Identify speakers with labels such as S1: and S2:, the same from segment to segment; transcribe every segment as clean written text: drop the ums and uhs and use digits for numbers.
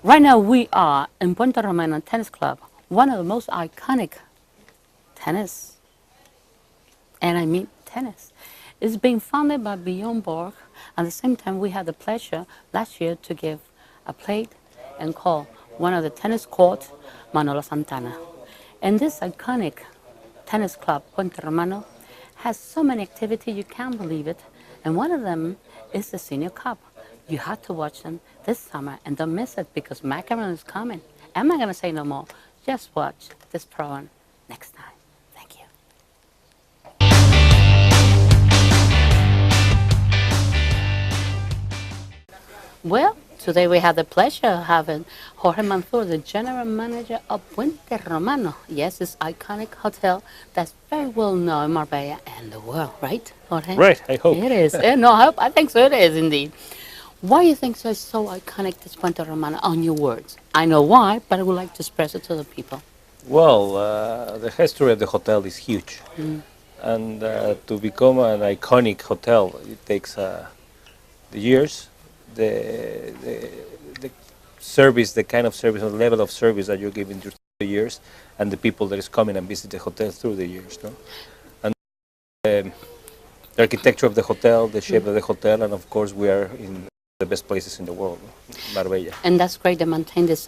S1: Right now we are in Puerto Romano Tennis Club, one of the most iconic tennis, and I mean tennis. It's being founded by Bjorn Borg. At the same time, we had the pleasure last year to give a plate and call one of the tennis courts Manolo Santana. And this iconic tennis club, Puerto Romano, has so many activities you can't believe it. And one of them is the Senior Cup. You have to watch them this summer and don't miss it because Macaron is coming. I'm not going to say no more. Just watch this program next time. Thank you. Well, today we have the pleasure of having Jorge Manzur, the general manager of Puente Romano. Yes, this iconic hotel that's very well known in Marbella and the world, right, Jorge?
S2: Right, I hope.
S1: It is. No, I think so. It is indeed. Why do you think so? It's so iconic, this Puente Romano, on your words? I know why, but I would like to express it to the people.
S2: Well, the history of the hotel is huge. And to become an iconic hotel, it takes the years, the service, the kind of service, the level of service that you're giving through the years, and the people that is coming and visit the hotel through the years. No? And the architecture of the hotel, the shape of the hotel, and of course we are in the best places in the world, Marbella.
S1: And that's great to maintain this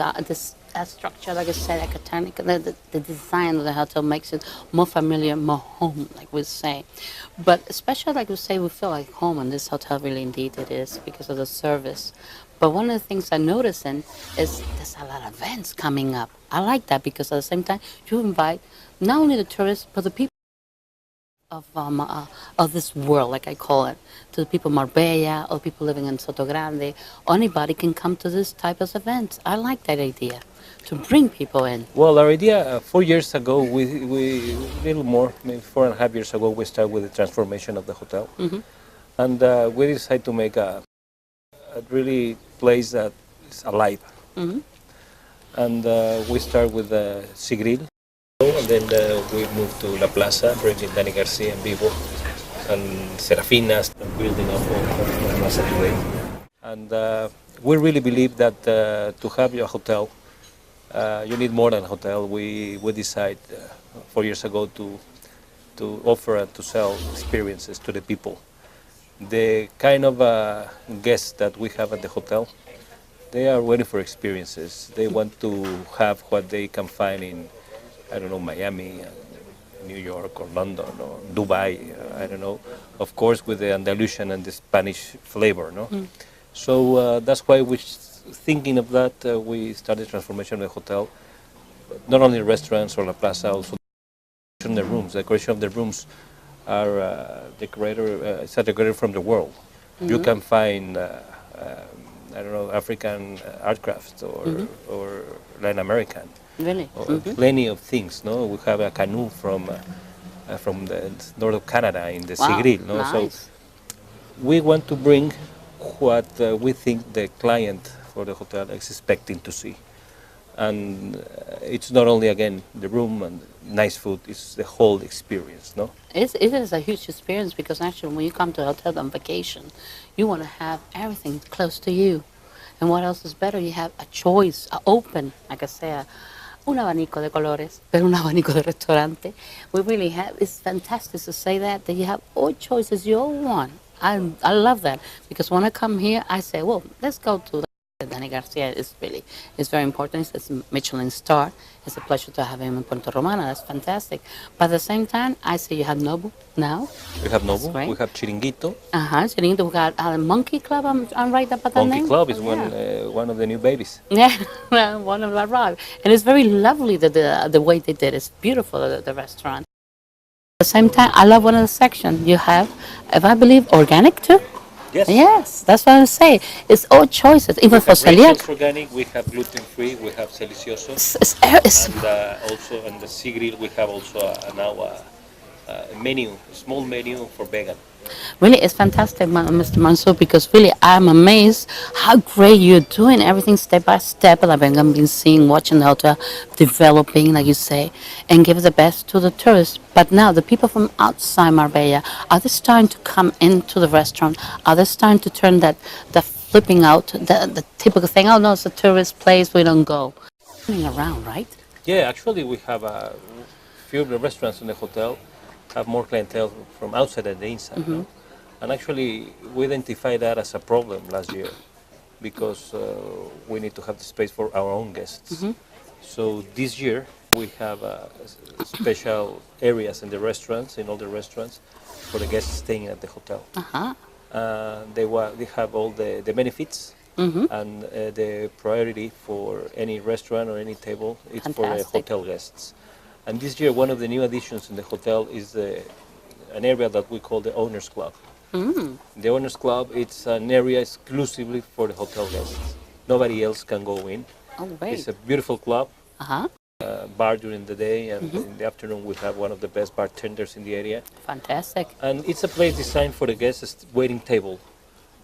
S1: structure, like I said, architectonic. The design of the hotel makes it more familiar, more home, like we say. But especially, like we say, we feel like home in this hotel. Really, indeed, it is because of the service. But one of the things I'm noticing is there's a lot of events coming up. I like that because at the same time, you invite not only the tourists but the people of this world, like I call it, to the people of Marbella or people living in Soto Grande. Anybody can come to this type of events. I like that idea, to bring people in.
S2: Well, our idea 4 years ago, we little more, maybe 4.5 years ago, we started with the transformation of the hotel. And we decided to make a really place that is alive. And we start with the Sigril. And then we moved to La Plaza, bringing Dani Garcia and Vivo and Serafinas, building up La Plaza today. And we really believe that to have your hotel, you need more than a hotel. We decided 4 years ago to offer and to sell experiences to the people. The kind of guests that we have at the hotel, they are waiting for experiences. They want to have what they can find in, I don't know, Miami, New York, or London, or Dubai, I don't know. Of course, with the Andalusian and the Spanish flavor, no? So that's why we thinking of that, we started transformation of the hotel. Not only restaurants or La Plaza, also the rooms. The decoration of the rooms are decorated from the world. You can find, I don't know, African art crafts or Latin American.
S1: Really?
S2: Plenty of things, no? We have a canoe from the north of Canada in the Sigril, no?
S1: Nice.
S2: So we want to bring what we think the client for the hotel is expecting to see. And it's not only, again, the room and nice food, it's the whole experience, no?
S1: It is a huge experience because actually when you come to a hotel on vacation, you want to have everything close to you. And what else is better? You have a choice, open, like I said, un abanico de colores, pero un abanico de restaurante. We really have, it's fantastic to say that you have all choices you all want. I love that because when I come here, I say, well, let's go to Dani Garcia. It's very important. It's a Michelin star. It's a pleasure to have him in Puerto Romano. That's fantastic. But at the same time, I say you have Nobu now.
S2: We have Nobu, we have Chiringuito.
S1: Chiringuito. We got Monkey Club, I'm right about that
S2: Monkey
S1: name?
S2: Club is one of the new babies.
S1: Yeah, one of arrived. And it's very lovely, the way they did it. It's beautiful, the restaurant. At the same time, I love one of the sections. You have, if I believe, organic too?
S2: Yes.
S1: Yes, that's what I say. It's all choices, even for celiac.
S2: Organic, we have gluten-free, we have delicioso. And also on the Sigril, we have also now a menu, a small menu for vegan.
S1: Really, it's fantastic, Mr. Mansour, because really I'm amazed how great you're doing everything step by step. Like I've been seeing, watching the hotel developing, like you say, and give the best to the tourists. But now the people from outside Marbella, are they starting to come into the restaurant? Are they starting to turn the flipping out, the typical thing, oh no, it's a tourist place, we don't go. Turning around, right?
S2: Yeah, actually we have a few of the restaurants in the hotel have more clientele from outside than the inside. No? And actually we identified that as a problem last year because we need to have the space for our own guests. So this year we have special areas in the restaurants, in all the restaurants, for the guests staying at the hotel. They have all the benefits and the priority for any restaurant or any table is for the hotel guests. And this year one of the new additions in the hotel is an area that we call the Owners Club. The Owners Club, it's an area exclusively for the hotel guests. Nobody else can go in.
S1: Oh, great.
S2: It's a beautiful club. Bar during the day, and in the afternoon we have one of the best bartenders in the area.
S1: Fantastic.
S2: And it's a place designed for the guests waiting table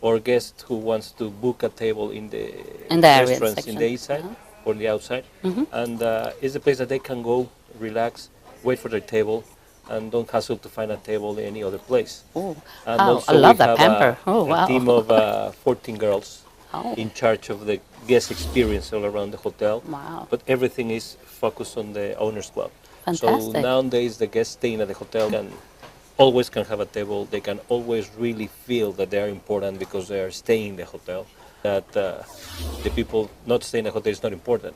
S2: or guest who wants to book a table in the restaurants section. In the inside or the outside. And it's a place that they can go, relax, wait for their table, and don't hassle to find a table in any other place.
S1: Oh,
S2: and
S1: I love that pamper.
S2: A team of 14 girls in charge of the guest experience all around the hotel.
S1: Wow.
S2: But everything is focused on the Owners Club.
S1: Fantastic.
S2: So nowadays the guests staying at the hotel always can have a table. They can always really feel that they are important because they are staying in the hotel. That the people not staying in the hotel is not important.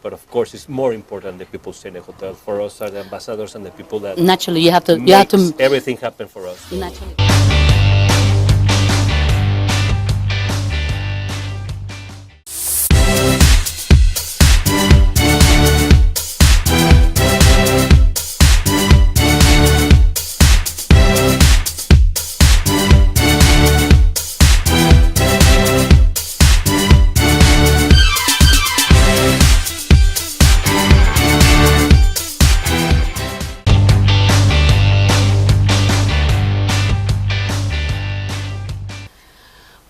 S2: But of course, it's more important the people stay in the hotel. For us, are the ambassadors and the people that
S1: naturally you have to
S2: everything happen for us.
S1: Naturally.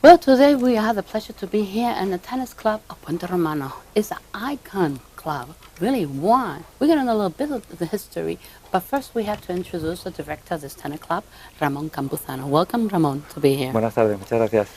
S1: Well, today we have the pleasure to be here in the tennis club of Puente Romano. It's an icon club, really one. We're going to know a little bit of the history, but first we have to introduce the director of this tennis club, Ramon Campuzano. Welcome, Ramon, to be here.
S3: Buenas tardes, muchas gracias.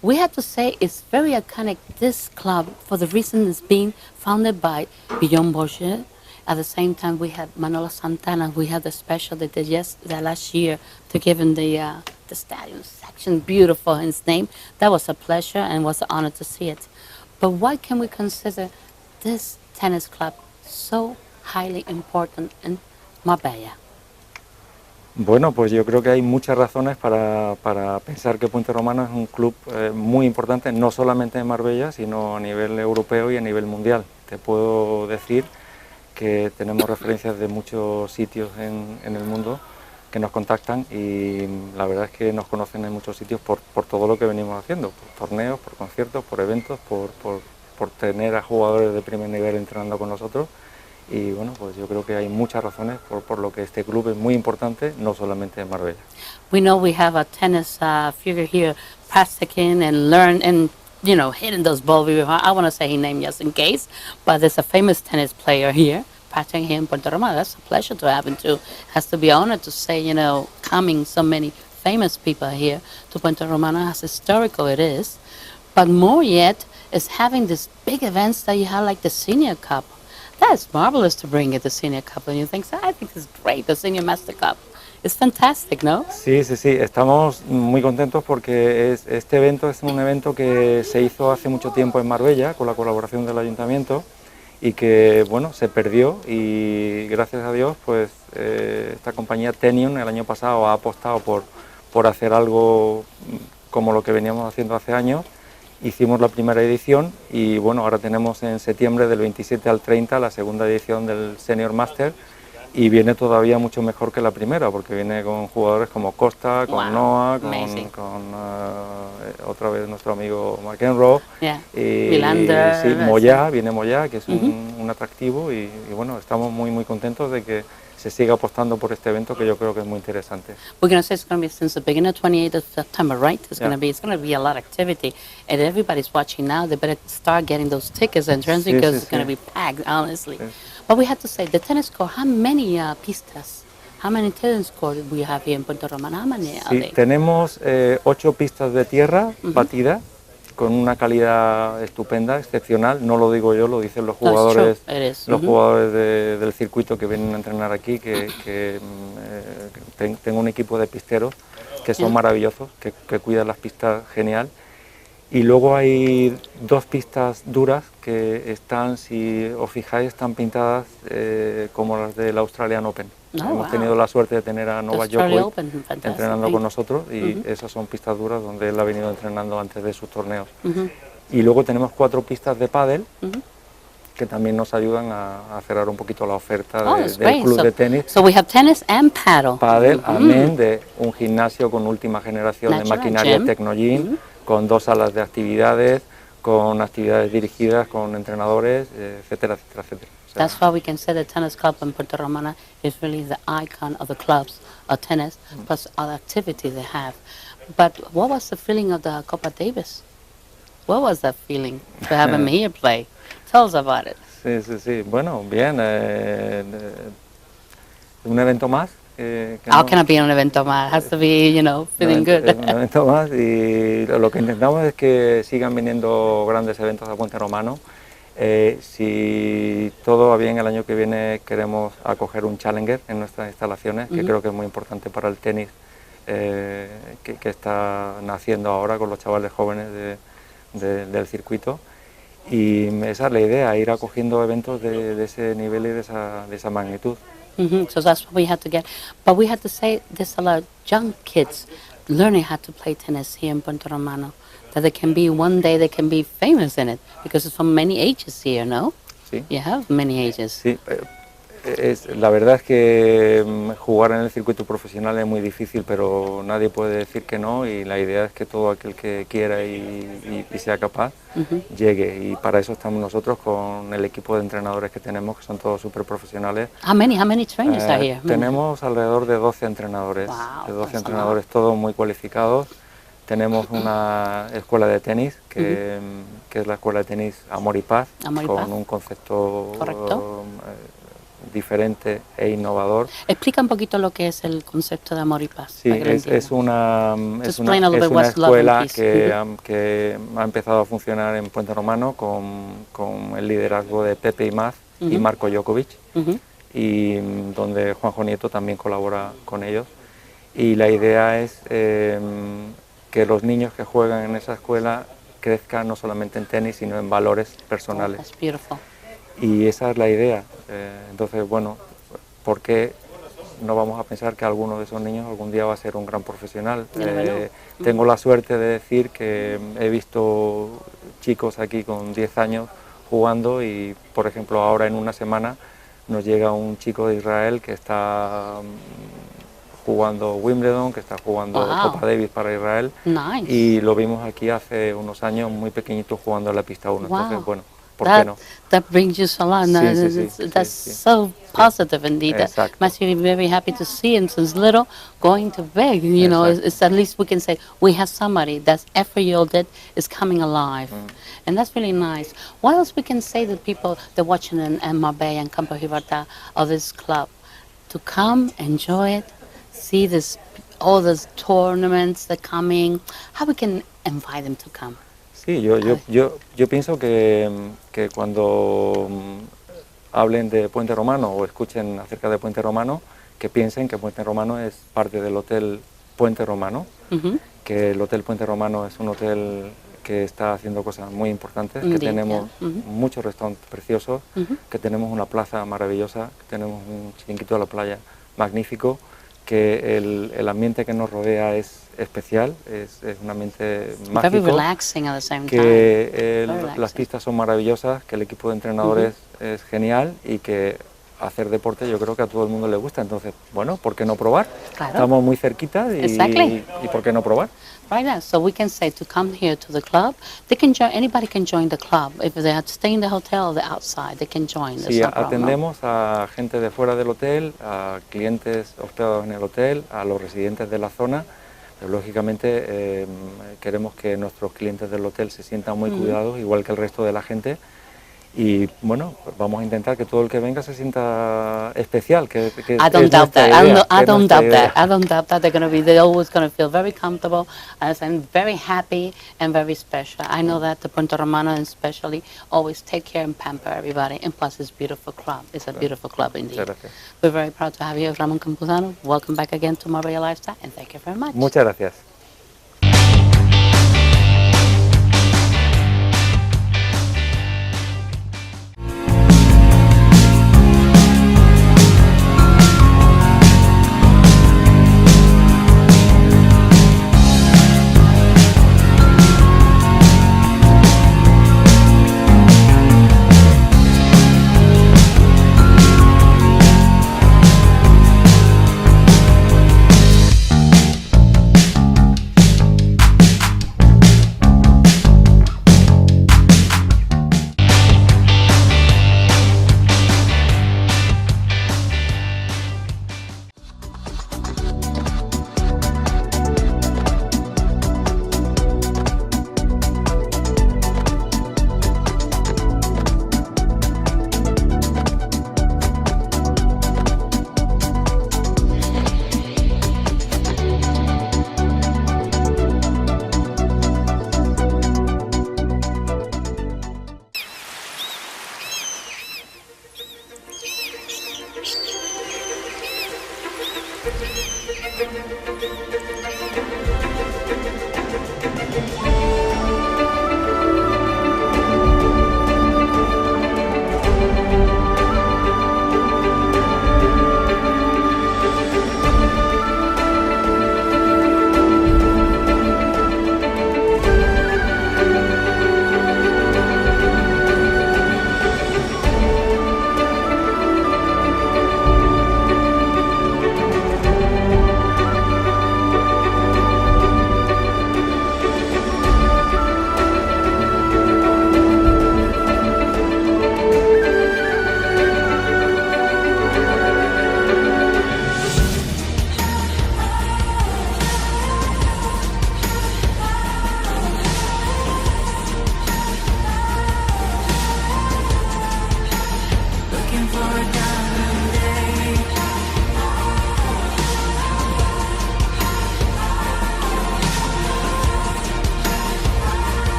S1: We have to say it's very iconic, this club, for the reason it's being founded by Guillaume Bourget. At the same time, we had Manolo Santana. We had the special they did last year to give him the stadium section, beautiful in his name. That was a pleasure and was an honor to see it. But why can we consider this tennis club so highly important in Marbella?
S3: Bueno, pues yo creo que hay muchas razones para pensar que Puente Romano es un club muy importante, no solamente en Marbella, sino a nivel europeo y a nivel mundial. Te puedo decir que tenemos referencias de muchos sitios en el mundo que nos contactan y la verdad es que nos conocen en muchos sitios por todo lo que venimos haciendo, por torneos, por conciertos, por eventos, por tener a jugadores de primer nivel entrenando con nosotros y bueno, pues yo creo que hay muchas razones por lo que este club es muy importante, no solamente en Marbella.
S1: We know we have a tennis figure here practicing and learn and hitting those balls. I want to say his name just in case, but there's a famous tennis player here, practicing here in Puente Romano. That's a pleasure to have him too. Has to be honored to say, coming so many famous people here to Puente Romano, as historical it is. But more yet is having these big events that you have, like the Senior Cup. That's marvelous to bring it, the Senior Cup. And you think, I think it's great, the Senior Master Cup. It's fantastic, ¿no?
S3: Sí, estamos muy contentos porque este evento es un evento que se hizo hace mucho tiempo en Marbella con la colaboración del ayuntamiento y que, bueno, se perdió y gracias a Dios, pues esta compañía Tenion el año pasado ha apostado por hacer algo como lo que veníamos haciendo hace años. Hicimos la primera edición y, bueno, ahora tenemos en septiembre del 27 al 30 la segunda edición del Senior Master. Y viene todavía mucho mejor que la primera, porque viene con jugadores como Costa, con Noah, con otra vez nuestro amigo McEnroe, y sí, viene Moya, que es un atractivo y bueno, estamos muy contentos de que se siga apostando por este evento que yo creo que es muy interesante.
S1: We're going to say it's going to be since the beginning of 28th of September, right? It's
S3: Yeah.
S1: going to be a lot of activity, and everybody's watching now. They better start getting those tickets and entrance
S3: Sí,
S1: because
S3: sí,
S1: it's going to
S3: sí.
S1: be packed, honestly.
S3: Sí.
S1: But we have to say, the tennis court, how many pistas? How many tennis courts we have here in Puerto Romano? How many are
S3: Sí,
S1: they?
S3: tenemos 8 pistas de tierra batidas con una calidad estupenda, excepcional. No lo digo yo, lo dicen los
S1: No, it's true.
S3: jugadores,
S1: It is.
S3: los jugadores del circuito que vienen a entrenar aquí, tengo un equipo de pisteros que son maravillosos, que cuidan las pistas genial. Y luego hay 2 pistas duras que están, si os fijáis, están pintadas como las del Australian Open. Hemos tenido la suerte de tener a Novak Djokovic entrenando con nosotros y esas son pistas duras donde él ha venido entrenando antes de sus torneos. Y luego tenemos 4 pistas de pádel que también nos ayudan a cerrar un poquito la oferta del club de tenis.
S1: So we have tennis and paddle.
S3: Pádel, amén de un gimnasio con última generación de maquinaria Tecnogym, con 2 salas de actividades, con actividades dirigidas, con entrenadores, etcétera, etcétera, etcétera. O sea,
S1: That's why we can say the tennis club in Puerto Romana is really the icon of the clubs of tennis, plus other activities they have. But what was the feeling of the Copa Davis? What was that feeling to have him here play? Tell us about it.
S3: sí, sí, sí. Bueno, bien. Un evento más.
S1: How can it be an event más? It has to be, feeling good.
S3: Un evento más y lo que intentamos es que sigan viniendo grandes eventos a Puente Romano. Si todo va bien, el año que viene queremos acoger un Challenger en nuestras instalaciones, que creo que es muy importante para el tenis que está naciendo ahora con los chavales jóvenes del circuito. Y esa es la idea, ir acogiendo eventos de ese nivel y de esa magnitud.
S1: So that's what we had to get. But we had to say there's a lot of young kids learning how to play tennis here in Puerto Romano. That they can be, one day they can be famous in it. Because it's from many ages here, no?
S3: Sí.
S1: You have many ages.
S3: Sí, la verdad es que jugar en el circuito profesional es muy difícil, pero nadie puede decir que no y la idea es que todo aquel que quiera y sea capaz llegue y para eso estamos nosotros con el equipo de entrenadores que tenemos, que son todos súper profesionales.
S1: How many trainers are here?
S3: Tenemos alrededor de 12 entrenadores, todos muy cualificados. Tenemos una escuela de tenis, que es la escuela de tenis Amor y Paz, con un concepto diferente e innovador.
S1: Explica un poquito lo que es el concepto de Amor y Paz.
S3: Sí, es una escuela que ha empezado a funcionar en Puente Romano con el liderazgo de Pepe Imaz y Marco Djokovic, y donde Juanjo Nieto también colabora con ellos. Y la idea es que los niños que juegan en esa escuela crezcan no solamente en tenis, sino en valores personales.
S1: That's beautiful.
S3: Y esa es la idea. Entonces, bueno, ¿por qué no vamos a pensar que alguno de esos niños algún día va a ser un gran profesional? Tengo la suerte de decir que he visto chicos aquí con 10 años jugando y, por ejemplo, ahora en una semana nos llega un chico de Israel que está jugando Wimbledon, que está jugando Copa Davis para Israel.
S1: Nice.
S3: Y lo vimos aquí hace unos años muy pequeñito jugando en la pista 1. Entonces, bueno, ¿por qué no?
S1: That brings you so long. That's so positive indeed. That must be very happy to see him since little going to big. You know, it's at least we can say we have somebody that's effort yielded is coming alive. And that's really nice. What else we can say to people that are watching in Marbella and Campo Gibraltar of this club? To come, enjoy it, see all these tournaments that are coming. How we can invite them to come?
S3: Sí, yo pienso que cuando hablen de Puente Romano o escuchen acerca de Puente Romano, que piensen que Puente Romano es parte del Hotel Puente Romano, que el Hotel Puente Romano es un hotel que está haciendo cosas muy importantes, que tenemos muchos restaurantes preciosos, que tenemos una plaza maravillosa, que tenemos un chiringuito de la playa magnífico, que el ambiente que nos rodea es especial, es un ambiente mágico, que las pistas son maravillosas, que el equipo de entrenadores es genial y que hacer deporte yo creo que a todo el mundo le gusta, entonces, bueno, ¿por qué no probar?
S1: Claro.
S3: Estamos muy cerquita y ¿por qué no probar?
S1: Right now, so we can say to come here to the club, they can join, anybody can join the club. If they have to stay in the hotel or the outside, they can join.
S3: Sí, atendemos a gente de fuera del hotel, a clientes hospedados en el hotel, a los residentes de la zona, pero lógicamente queremos que nuestros clientes del hotel se sientan muy cuidados, igual que el resto de la gente. Y bueno, pues vamos a intentar que todo el que venga se sienta especial.
S1: I don't doubt that. I don't doubt that. I don't doubt that. They're always going to feel very comfortable and very happy and very special. I know that the Puerto Romano especially always take care and pamper everybody. And plus, it's a beautiful club. It's a beautiful club indeed. We're very proud to have you, Ramón Campuzano. Welcome back again to Marbella Life Style, and thank you very much.
S3: Muchas gracias.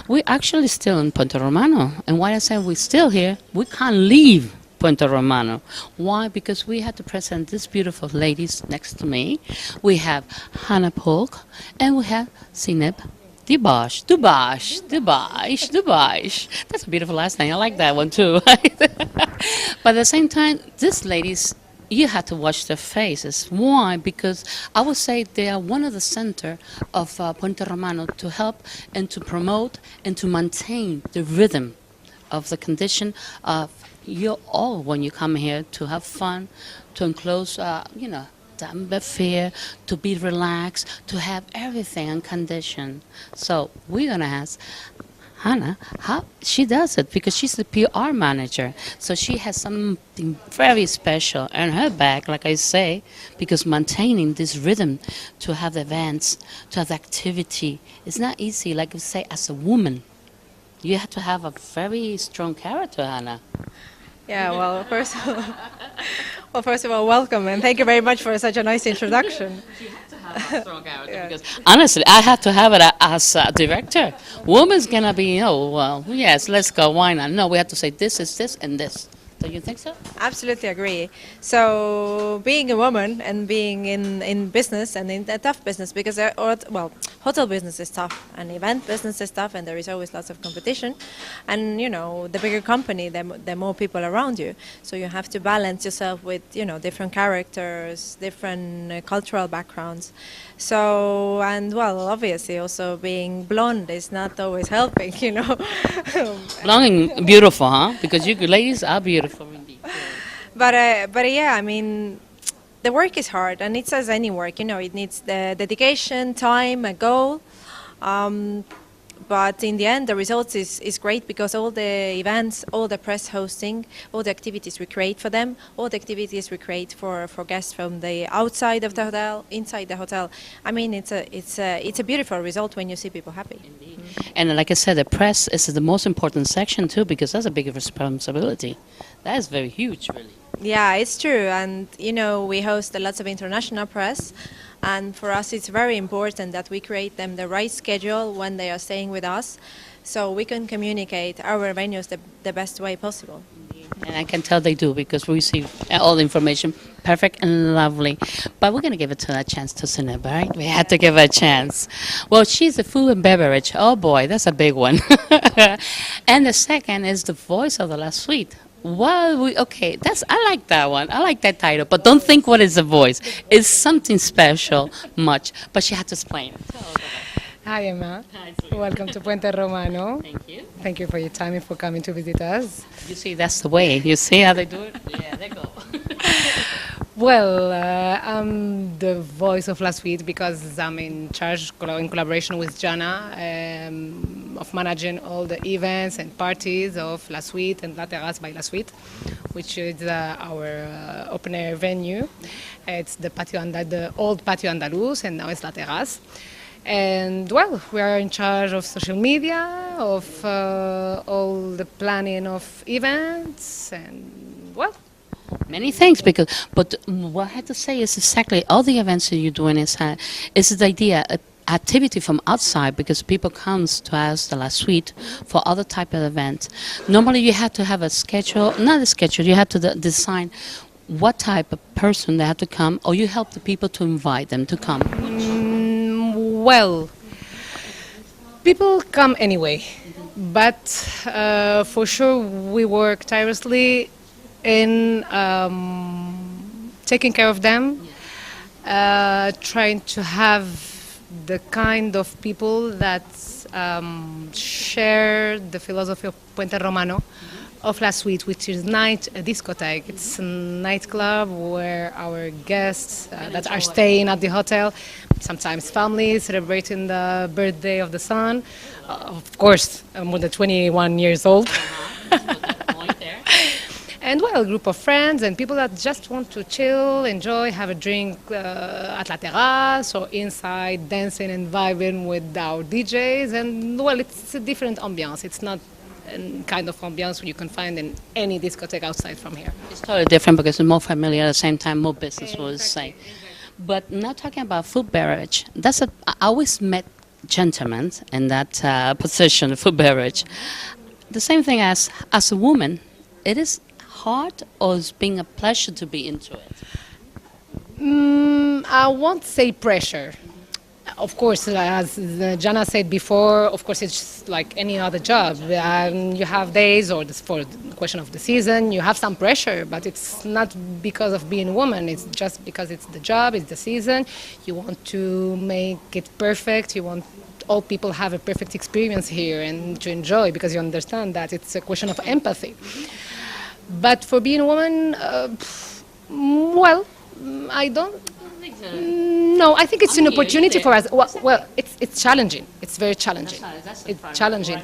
S1: We're actually still in Puerto Romano. And why I say we're still here, we can't leave Puerto Romano. Why? Because we had to present these beautiful ladies next to me. We have Hannah Polk and we have Sineb Dubash. That's a beautiful last name. I like that one too. But at the same time, these ladies, you have to watch their faces. Why? Because I would say they are one of the center of Puerto Romano to help and to promote and to maintain the rhythm of the condition of you all when you come here to have fun, to enclose, the atmosphere, to be relaxed, to have everything in condition. So we're going to ask Hannah how she does it, because she's the PR manager. So she has something very special in her bag, like I say, because maintaining this rhythm to have the events, to have the activity, it's not easy. Like I say, as a woman, you have to have a very strong character, Hannah.
S4: Yeah, well, first of all, welcome, and thank you very much for such a nice introduction.
S1: Strong character, yeah. Because honestly, I have to have it as a director. Woman's gonna be, yes, let's go, why not? No, we have to say this is this and this. Don't you think so?
S4: Absolutely agree. So being a woman and being in business and in a tough business, because hotel business is tough and event business is tough, and there is always lots of competition, and the bigger company, the more people around you, so you have to balance yourself with different characters, different cultural backgrounds. So, and obviously also being blonde is not always helping.
S1: Long and beautiful, huh? Because you ladies are beautiful indeed.
S4: But yeah, I mean, the work is hard, and it's as any work. It needs the dedication, time, a goal. But in the end, the results is great, because all the events, all the press hosting, all the activities we create for them, all the activities we create for guests from the outside of the hotel, inside the hotel. I mean, it's a beautiful result when you see people happy.
S1: Indeed. And like I said, the press is the most important section too, because that's a big responsibility. That is very huge, really.
S4: Yeah, it's true, and we host lots of international press. And for us, it's very important that we create them the right schedule when they are staying with us, so we can communicate our venues the best way possible.
S1: And I can tell they do, because we receive all the information perfect and lovely. But we're going to give it a chance to Suneb, right? We had to give her a chance. Well, she's a food and beverage. Oh boy, that's a big one. And the second is the voice of the last suite. Well, I like that one. I like that title. But don't think what is a voice. It's something special, much. But she had to explain it.
S5: Hi, Emma.
S1: Hi,
S5: Welcome to Puente Romano.
S1: Thank you.
S5: Thank you for your time and for coming to visit us.
S1: You see, that's the way. You see how they do it? Yeah, they go.
S5: Well, I'm the voice of La Suite because I'm in charge, in collaboration with Jana, of managing all the events and parties of La Suite and La Terrace by La Suite, which is our open-air venue. It's the old Patio Andaluz, and now it's La Terrace. And well, we are in charge of social media, of all the planning of events, and well,
S1: many things, but what I had to say is exactly all the events that you're doing is the idea, activity from outside, because people comes to us, the La Suite, for other type of events. Normally you have to have a schedule, not a schedule, you have to design what type of person they have to come, or you help the people to invite them to come.
S5: Well, people come anyway, but for sure we work tirelessly in taking care of them, trying to have the kind of people that share the philosophy of Puente Romano, of La Suite, which is night discotheque. It's a nightclub where our guests that are staying at the hotel, sometimes families celebrating the birthday of the son, of course more than 21 years old. And well, a group of friends and people that just want to chill, enjoy, have a drink at La Terrace or inside, dancing and vibing with our DJs. And well, it's a different ambiance. It's not a kind of ambiance you can find in any discotheque outside from here.
S1: It's totally different because it's more familiar, at the same time more business, would say. But now talking about food beverage, I always met gentlemen in that position, food beverage. The same thing as a woman, it is hard, or it's being a pleasure to be into it?
S5: I won't say pressure. Of course, as Jana said before, of course it's like any other job. You have days, or for the question of the season, you have some pressure, but it's not because of being a woman. It's just because it's the job, it's the season. You want to make it perfect. You want all people have a perfect experience here and to enjoy, because you understand that it's a question of empathy. But for being a woman, well, I don't. No, I think it's an opportunity for us. Well, it's challenging. It's very challenging. It's challenging.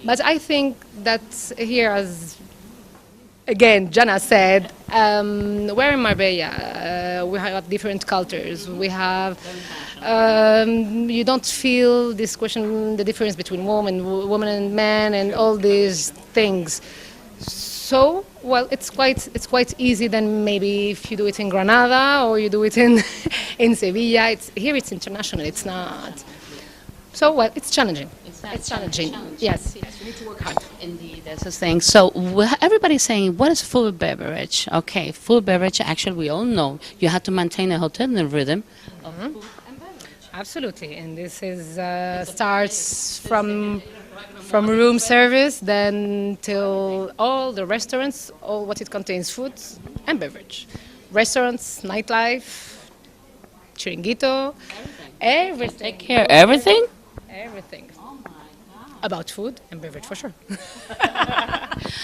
S5: But I think that here, as again Jana said, we're in Marbella. We have different cultures. We have. You don't feel this question, the difference between woman and man, and all these things. So, well, it's quite easy than maybe if you do it in Granada or you do it in Sevilla. Here it's international. It's not. So, well, it's challenging.
S1: Exactly.
S5: It's challenging. Yes, yes, we need to work hard.
S1: Indeed, that's the thing. So everybody's saying, what is food beverage? Okay, food beverage, actually, we all know you have to maintain a hotel in the rhythm of food and beverage.
S5: Absolutely, and this is starts from room service, then till all the restaurants, all what it contains, food and beverage, restaurants, nightlife, chiringuito, everything.
S1: Take care of everything?
S5: Everything. About food and beverage for sure.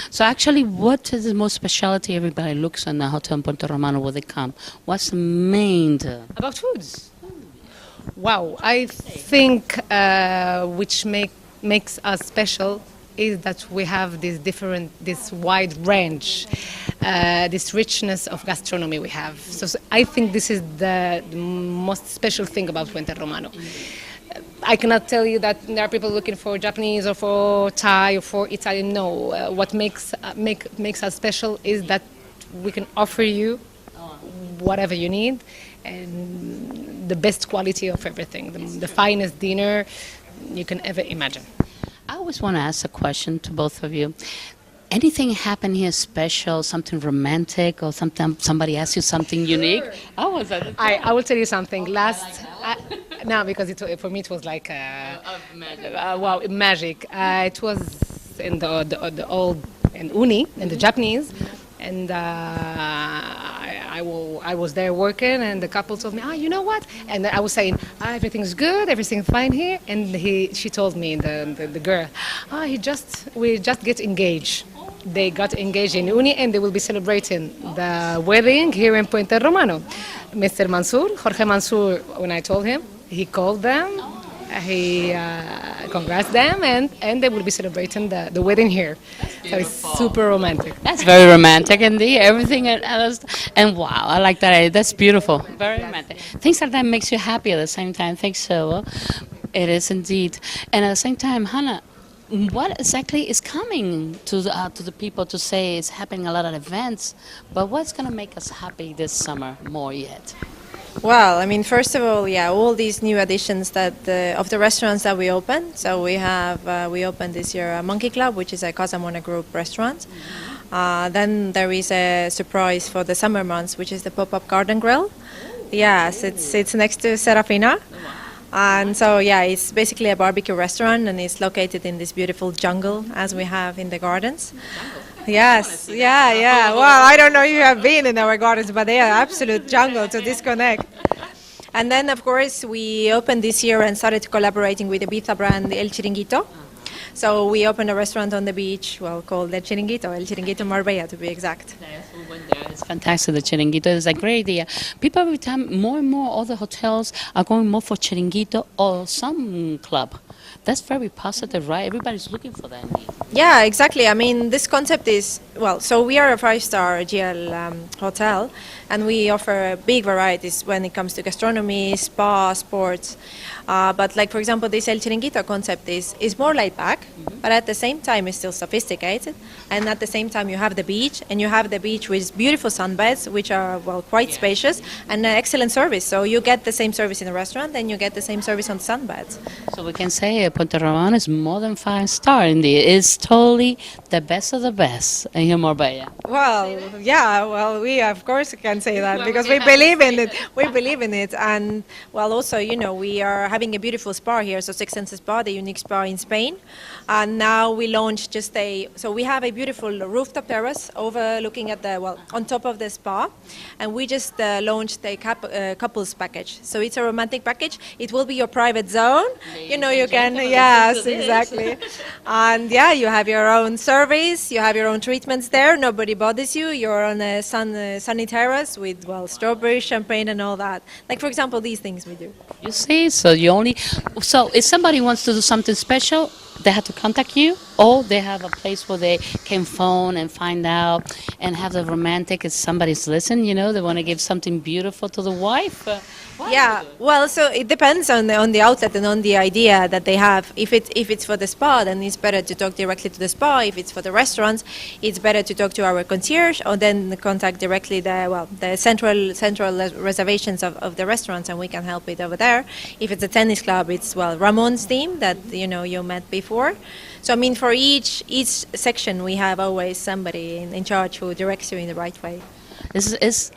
S1: So actually, what is the most specialty everybody looks on the hotel in Puerto Romano when they come? What's the main?
S5: About foods. Wow, I think which makes us special is that we have this wide range, this richness of gastronomy we have. So I think this is the most special thing about Puente Romano. I cannot tell you that there are people looking for Japanese or for Thai or for Italian. No, what makes us special is that we can offer you whatever you need and the best quality of everything, the finest dinner you can ever imagine.
S1: I always want to ask a question to both of you. Anything happen here special, something romantic, or somebody asks you something unique? I
S5: will tell you something. No, because for me it was like magic. It was in the old in uni in the Japanese, and I was there working, and the couple told me, you know what? And I was saying, everything's good, everything's fine here, and she told me the girl, we just get engaged. They got engaged in uni, and they will be celebrating the wedding here in Puente Romano. Mr. Mansour, Jorge Mansour, when I told him, he called them, he congrats them, and they will be celebrating the wedding here. So it's super romantic.
S1: That's very romantic indeed. Everything and wow, I like that idea. That's beautiful. Very romantic. Things like that makes you happy at the same time. Thanks, so it is indeed. And at the same time, Hannah, what exactly is coming to the people to say it's happening a lot of events, but what's going to make us happy this summer more yet?
S4: Well, I mean, first of all, all these new additions of the restaurants that we opened. So we opened this year a Monkey Club, which is a Casa Mona Group restaurant. Then there is a surprise for the summer months, which is the pop-up garden grill. Yes, it's next to Serafina. And so, it's basically a barbecue restaurant, and it's located in this beautiful jungle as we have in the gardens. Yes, yeah. Well, I don't know if you have been in our gardens, but they are absolute jungle to disconnect. And then, of course, we opened this year and started collaborating with the Ibiza brand El Chiringuito. So we opened a restaurant on the beach, called El Chiringuito Marbella, to be exact.
S1: It's fantastic, the Chiringuito is a great idea. People every time, more and more, all the hotels are going more for Chiringuito or some club. That's very positive, right? Everybody's looking for that.
S4: Yeah, exactly. I mean, this concept is, so we are a 5-star GL hotel, and we offer big varieties when it comes to gastronomy, spa, sports. But like, for example, this El Chiringuito concept is more laid back, but at the same time it's still sophisticated. And at the same time you have the beach, and you have the beach with beautiful sunbeds, which are, quite spacious, and an excellent service. So you get the same service in the restaurant, and you get the same service on the sunbeds.
S1: So we can say Puerto Romano is more than 5-star indeed. It's totally the best of the best in here, Marbella.
S4: Well, we of course can say that because we believe in it. We believe in it, and also, we are having a beautiful spa here, so Six Senses Spa, the unique spa in Spain, and now we launched so we have a beautiful rooftop terrace overlooking at on top of the spa, and we just launched a couples package. So it's a romantic package. It will be your private zone. You can, yes, exactly. And you have your own service, you have your own treatments there, nobody bothers you, you're on a sunny terrace with, strawberry, champagne and all that. Like, for example, these things we do.
S1: You see, so if somebody wants to do something special, they have to contact you, or they have a place where they can phone and find out and have the romantic if somebody's listening, they want to give something beautiful to the wife.
S4: Yeah, well, so it depends on the outlet and on the idea that they have. If it's for the spa, then it's better to talk directly to the spa. If it's for the restaurants, it's better to talk to our concierge, or then contact directly the central reservations of the restaurants, and we can help it over there. If it's a tennis club, it's Ramon's team that you met before. So I mean, for each section, we have always somebody in charge who directs you in the right way.
S1: This is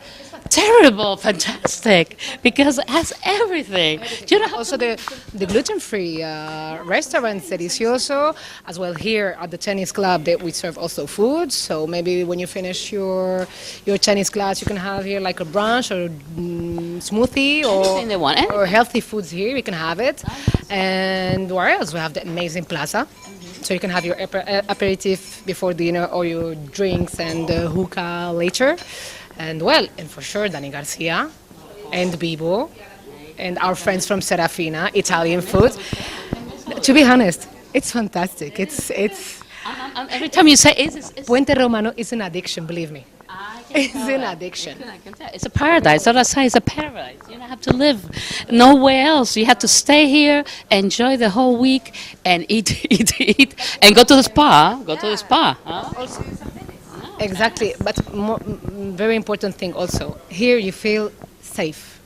S1: terrible, fantastic, because it has everything.
S5: Also the gluten-free restaurant Delicioso, as well here at the tennis club that we serve also food. So maybe when you finish your tennis class, you can have here like a brunch or smoothie
S1: Anything they want.
S5: or healthy foods here. We can have it. And where else? We have the amazing plaza. So you can have your aperitif before dinner or your drinks and hookah later. And for sure, Dani Garcia and Bibo and our friends from Serafina, Italian food. To be honest, it's fantastic. It's
S1: every time you say it's
S5: Puente Romano is an addiction, believe me. It's an addiction.
S1: It's a paradise. That's what I say. It's a paradise. You don't have to live nowhere else. You have to stay here, enjoy the whole week, and eat, and go to the spa. Go to the spa. Huh?
S5: Exactly, but very important thing also. Here you feel safe.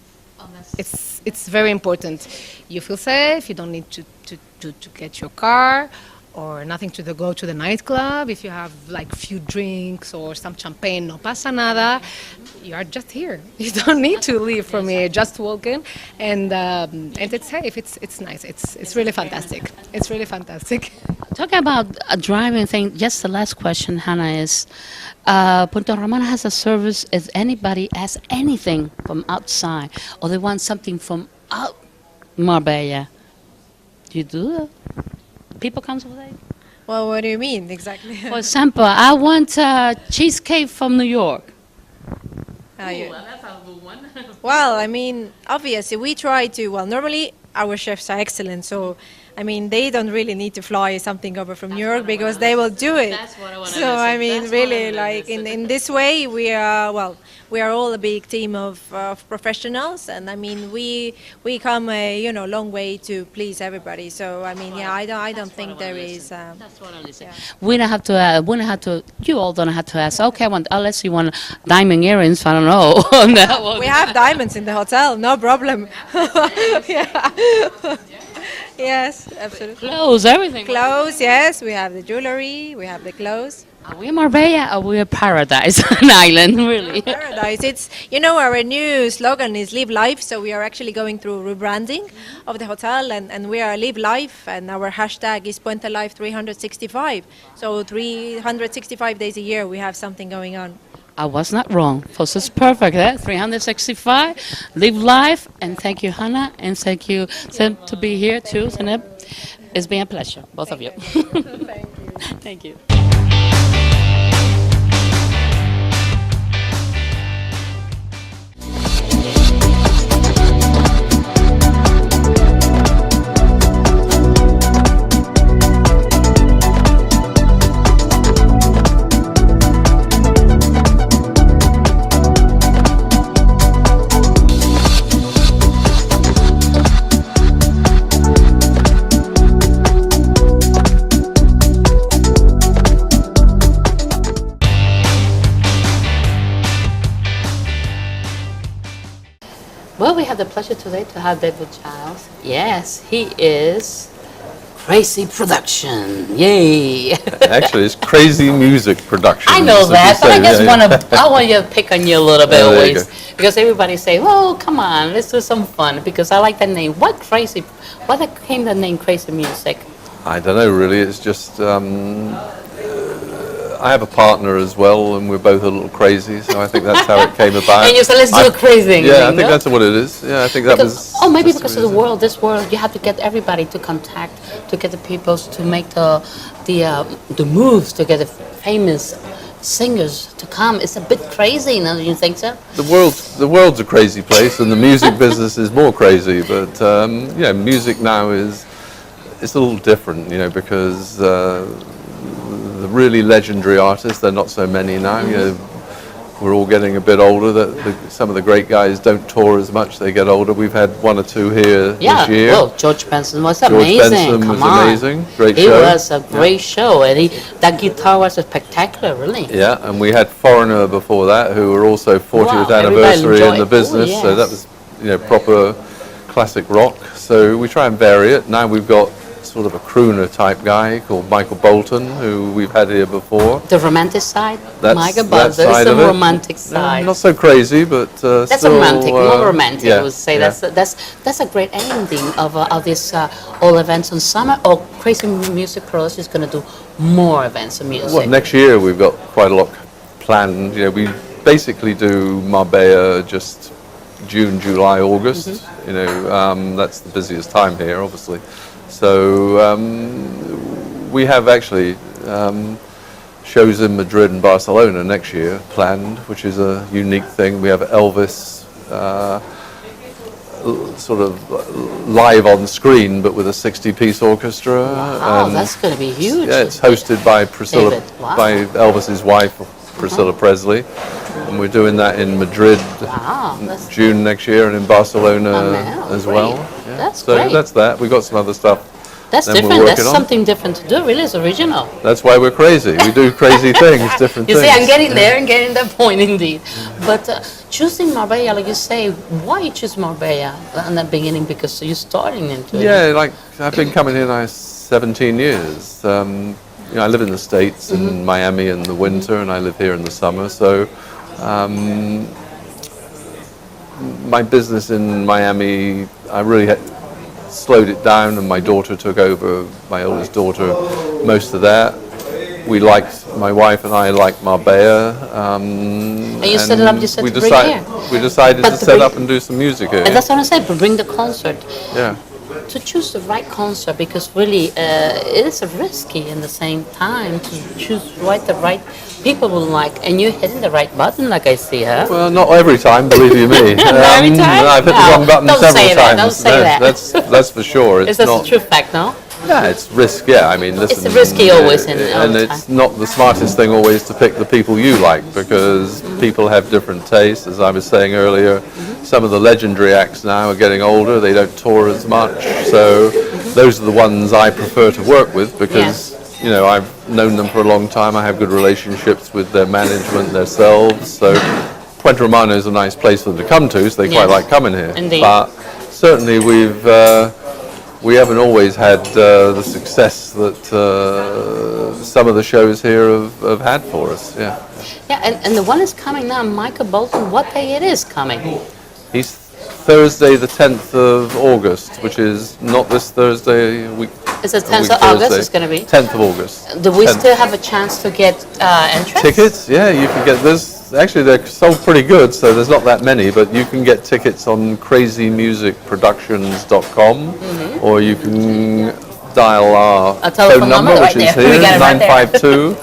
S5: It's very important. You feel safe. You don't need to get your car or nothing to go to the nightclub. If you have like few drinks or some champagne, no pasa nada. You are just here. You don't need to leave from here. Just walk in, and it's safe. It's nice. It's really fantastic. It's really fantastic.
S1: Talking about a driving thing, just the last question, Hannah, is Puerto Romano has a service if anybody has anything from outside or they want something from out Marbella. Do you do that? People come with it?
S4: Well, what do you mean exactly?
S1: For example, I want cheesecake from New York.
S4: That's a good one. Well, I mean, obviously, we try to. Well, normally our chefs are excellent, so I mean, they don't really need to fly something over from New York because they will do it.
S1: That's what I want to
S4: So I mean, really, like in this way, we are all a big team of professionals, and I mean, we come a long way to please everybody. So I mean, I don't think there is.
S1: That's what I'm saying. We don't have to. You all don't have to ask. Okay, unless you want diamond earrings. I don't know.
S4: We have diamonds in the hotel, no problem. Yeah. Yes, absolutely.
S1: Clothes, everything.
S4: Clothes, yes. We have the jewelry, we have the clothes.
S1: Are we in Marbella or we a paradise, an island, really?
S4: Paradise. It's, our new slogan is Live Life, so we are actually going through rebranding of the hotel, and we are Live Life, and our hashtag is Puente Life 365. So 365 days a year we have something going on.
S1: I was not wrong. This is perfect. 365, live life, and thank you, Hannah, and thank you to be here too, Zeneb. It's been a pleasure, both of you. Thank you. Well, we have the pleasure today to have David Giles. Yes, he is Crazy Production. Yay!
S6: Actually, it's Crazy Music Production.
S1: I know that, but I just I want you to pick on you a little bit always. Because everybody say, oh, come on, let's do some fun. Because I like that name. What came the name Crazy Music?
S6: I don't know, really. It's just, I have a partner as well, and we're both a little crazy, so I think that's how it came about.
S1: And you said, let's do a crazy thing.
S6: Yeah, I think that's what it is. Yeah, I think that was...
S1: Oh, maybe because of the world, this world, you have to get everybody to contact, to get the people to make the moves, to get the famous singers to come. It's a bit crazy, don't you think so?
S6: The world's a crazy place, and the music business is more crazy, but, music now is... it's a little different, you know, because the really legendary artists, they're not so many now. You know, we're all getting a bit older. Some of the great guys don't tour as much. They get older. We've had one or two here this year.
S1: Well, George Benson was
S6: George
S1: amazing.
S6: Benson
S1: Come
S6: was
S1: on.
S6: amazing. Great
S1: It
S6: show.
S1: was a great show, and that guitar was spectacular, really.
S6: Yeah, and we had Foreigner before that, who were also 40th
S1: Wow,
S6: anniversary in
S1: everybody
S6: the business.
S1: enjoyed. Oh,
S6: So that was, you know, proper classic rock. So we try and vary it. Now we've got sort of a crooner type guy called Michael Bolton, who we've had here before.
S1: The romantic side,
S6: That's
S1: Michael
S6: that
S1: Buzz, there's
S6: side
S1: some
S6: of it.
S1: romantic side.
S6: Not so crazy, but
S1: That's
S6: still,
S1: romantic, more romantic.
S6: yeah,
S1: I would say
S6: yeah.
S1: that's a great ending of this all events on summer. Or Crazy Music Pros is going to do more events of music.
S6: Well, next year we've got quite a lot planned. You know, we basically do Marbella just June, July, August. You know, that's the busiest time here, obviously. So we have actually shows in Madrid and Barcelona next year planned, which is a unique thing. We have Elvis sort of live on screen, but with a 60-piece orchestra.
S1: Wow, that's going to be huge.
S6: Yeah, it's hosted by Priscilla,
S1: David, wow.
S6: by Elvis's wife, Priscilla Presley, and we're doing that in Madrid
S1: Wow, that's
S6: June next year, and in Barcelona as
S1: great.
S6: well. Yeah.
S1: That's
S6: so
S1: great.
S6: that's that. We've got some other stuff.
S1: That's
S6: then we're
S1: different. That's
S6: working on.
S1: something different to do. Really, it's original.
S6: That's why we're crazy. We do crazy things, different
S1: You
S6: things.
S1: see, I'm getting there and getting that point indeed. But choosing Marbella, like you say, why you choose Marbella in the beginning? Because you're starting into it.
S6: Yeah, like I've been coming here now 17 years. You know, I live in the States, in Miami in the winter, and I live here in the summer. So my business in Miami, I really slowed it down, and my daughter took over, my oldest daughter, most of that. We liked, my wife and I liked Marbella.
S1: And you set it up, you said
S6: we
S1: to bring
S6: decide-
S1: here.
S6: We decided
S1: But
S6: to
S1: to
S6: set
S1: bring-
S6: up and do some music here.
S1: And that's what I said, but bring the concert.
S6: Yeah.
S1: To choose the right concert, because really it is risky in the same time to choose the right people will like, and you're hitting the right button, like I see, huh?
S6: Well, not every time, believe you me.
S1: Not every time?
S6: I've hit the
S1: No,
S6: wrong button
S1: don't
S6: several
S1: say that,
S6: times.
S1: don't say
S6: No,
S1: that.
S6: That's for sure.
S1: Is
S6: It's
S1: that
S6: not.
S1: a true fact, no?
S6: Yeah, it's risk. Yeah, I mean, listen.
S1: risky always in all
S6: and
S1: the
S6: it's not the smartest thing always to pick the people you like, because people have different tastes. As I was saying earlier, some of the legendary acts now are getting older. They don't tour as much, so those are the ones I prefer to work with, because you know, I've known them for a long time. I have good relationships with their management, themselves. So Puente Romano is a nice place for them to come to, so they quite
S1: Yes.
S6: like coming here.
S1: Indeed.
S6: But certainly we haven't always had the success that some of the shows here have had for us. Yeah.
S1: Yeah, and the one is coming now, Michael Bolton. What day it is coming?
S6: He's Thursday, the 10th of August, which is not this Thursday.
S1: It's the 10th of August. It's going to be.
S6: 10th of August.
S1: Do we
S6: 10th.
S1: still have a chance to get entrance?
S6: Tickets? Yeah, you can get this. Actually, they're sold pretty good, so there's not that many, but you can get tickets on crazymusicproductions.com, or you can dial our
S1: A telephone number right
S6: which is
S1: there. We
S6: here,
S1: got it right there.
S6: 952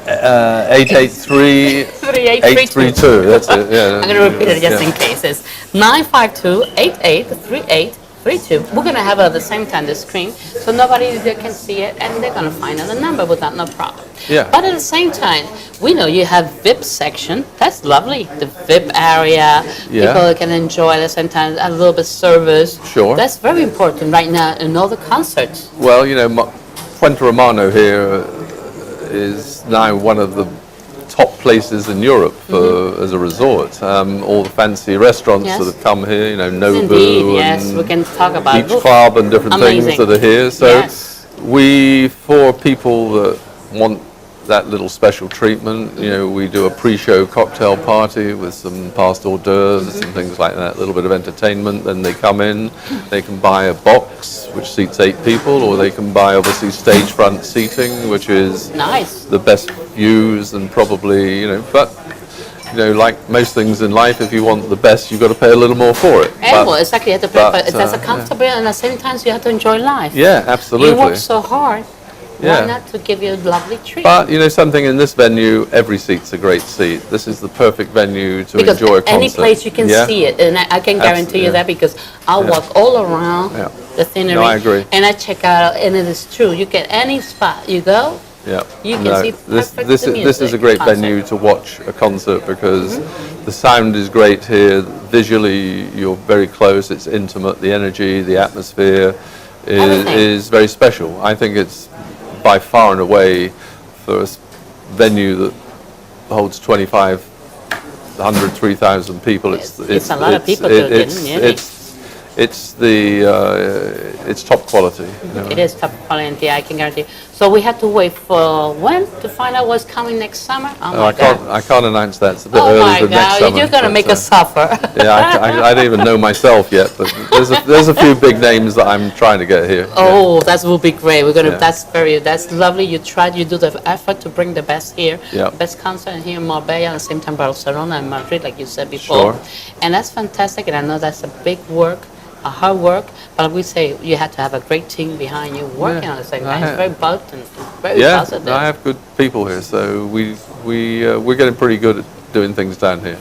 S6: 883 832. That's it. Yeah.
S1: I'm going to repeat it just in case. It's 952-883832. We're going to have it at the same time the screen, so nobody there can see it, and they're going to find out the number without no problem.
S6: Yeah.
S1: But at the same time, we know you have VIP section. That's lovely. The VIP area.
S6: Yeah.
S1: People can enjoy at the same time a little bit service.
S6: Sure.
S1: That's very important right now in all the concerts.
S6: Well, you know, Puente Romano here is now one of the top places in Europe as a resort. All the fancy restaurants
S1: Yes.
S6: that have come here, you know, Nobu
S1: Indeed, yes.
S6: and
S1: We can talk about
S6: Beach
S1: it.
S6: Club and different
S1: Amazing.
S6: things that are here. So
S1: Yes.
S6: we, for people that want that little special treatment, you know, we do a pre-show cocktail party with some past hors d'oeuvres and things like that, a little bit of entertainment. Then they come in, they can buy a box which seats 8 people, or they can buy obviously stage front seating, which is
S1: Nice.
S6: the best views, and probably, you know, but you know, like most things in life, if you want the best, you've got to pay a little more for it.
S1: And well, exactly, you have to pay, but that's
S6: yeah.
S1: comfortable, and at the same time, you have to enjoy life.
S6: Yeah, absolutely.
S1: You work so hard.
S6: Yeah.
S1: Why not to give you a lovely treat?
S6: But you know something, in this venue, every seat's a great seat. This is the perfect venue to
S1: because
S6: enjoy a concert.
S1: any place you can
S6: Yeah?
S1: see it, and I can guarantee you
S6: yeah.
S1: that, because I'll walk all around.
S6: Yeah.
S1: the scenery.
S6: No, I agree.
S1: And I check out, and it is true. You get any spot you go,
S6: Yeah,
S1: you can see
S6: this
S1: perfect
S6: this is a great
S1: concert.
S6: venue to watch a concert because the sound is great here. Visually, you're very close. It's intimate. The energy, the atmosphere
S1: Everything.
S6: is very special. I think it's by far and away for a venue that holds 2,500, 3,000 people.
S1: It's a lot of people to get in, yeah.
S6: It's top quality. You know.
S1: It is top quality, I can guarantee. So we have to wait for when to find out what's coming next summer? Oh my God.
S6: I can't announce that. It's a bit
S1: Oh
S6: early
S1: my
S6: for next
S1: God,
S6: summer.
S1: you're going to
S6: but,
S1: make us suffer.
S6: Yeah, I don't even know myself yet, but there's a few big names that I'm trying to get here.
S1: Oh, that will be great. We're gonna.
S6: Yeah.
S1: That's lovely. You tried. You do the effort to bring the best here.
S6: Yeah.
S1: Best concert here in Marbella, at the same time Barcelona and Madrid, like you said before.
S6: Sure.
S1: And that's fantastic. And I know that's a big work, a hard work. But we say you have to have a great team behind you working
S6: Yeah.
S1: on the same
S6: I
S1: time. It's
S6: have-
S1: very potent, very
S6: Yeah,
S1: positive.
S6: I have good people here, so we're getting pretty good at doing things down here.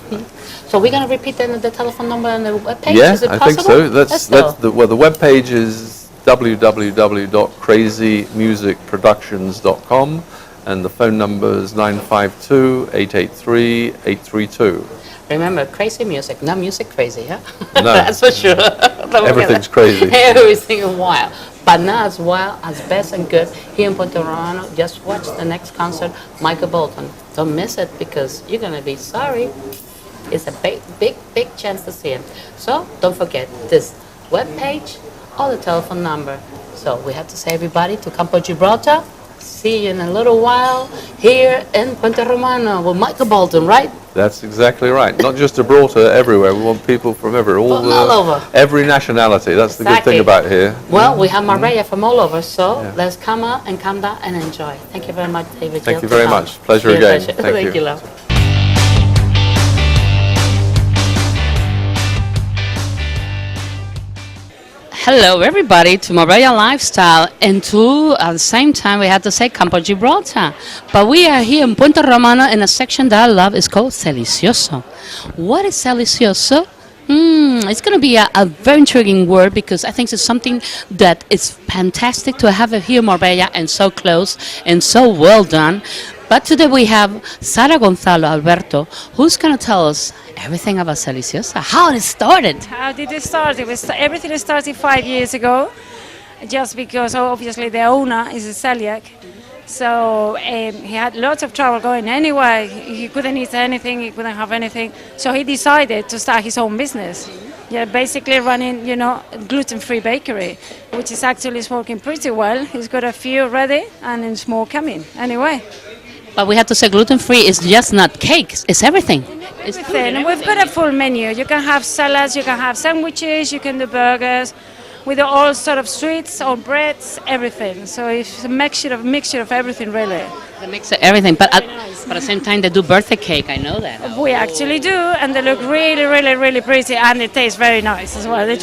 S1: So we're gonna repeat the telephone number on the webpage.
S6: Yeah,
S1: Is it
S6: I
S1: possible?
S6: think so.
S1: Let's go.
S6: The web page is www.crazymusicproductions.com and the phone number is 952-883-832.
S1: Remember, crazy music, not music crazy, huh?
S6: No.
S1: That's for sure. Don't forget
S6: Everything's
S1: that.
S6: crazy.
S1: Everything is wild. But not as wild, as best and good. Here in Puerto Romano, just watch the next concert, Michael Bolton. Don't miss it because you're going to be sorry. It's a big, big, big chance to see him. So don't forget this webpage or the telephone number. So we have to say everybody to Campo Gibraltar. See you in a little while here in Puerto Romano with Michael Bolton, right?
S6: That's exactly right. Not just Gibraltar, everywhere. We want people from everywhere,
S1: All over.
S6: every nationality. That's the good
S1: Exactly.
S6: thing about here.
S1: Well, we have Marbella from all over, so
S6: Yeah.
S1: let's come out and come down and enjoy. Thank you very much, David.
S6: Thank
S1: Jill,
S6: you very
S1: for
S6: much.
S1: coming.
S6: Pleasure
S1: Yeah,
S6: again.
S1: pleasure.
S6: Thank
S1: Thank
S6: you.
S1: you, love. Hello, everybody, to Marbella Life Style, and to, at the same time, we have to say Campo Gibraltar. But we are here in Puerto Romano in a section that I love. It's called Delicioso. What is Delicioso? It's going to be a very intriguing word because I think it's something that is fantastic to have it here in Marbella and so close and so well done. But today we have Sara Gonzalo Alberto, who's going to tell us everything about Delicioso, how it started.
S7: How did it start? Everything started 5 years ago, just because obviously the owner is a celiac. So he had lots of trouble going anywhere. He couldn't eat anything, he couldn't have anything. So he decided to start his own business. Yeah, basically running, gluten-free bakery, which is actually working pretty well. He's got a few ready and it's more coming anyway.
S1: But we have to say gluten-free is just not cakes, it's everything. It's food
S7: Everything.
S1: and
S7: We've got a full menu. You can have salads, you can have sandwiches, you can do burgers. We do all sort of sweets or breads, everything. So it's a mixture of everything, really.
S1: The mix of everything, but at the same time they do birthday cake, I know that.
S7: We actually do, and they look really, really, really pretty, and it tastes very nice as well. They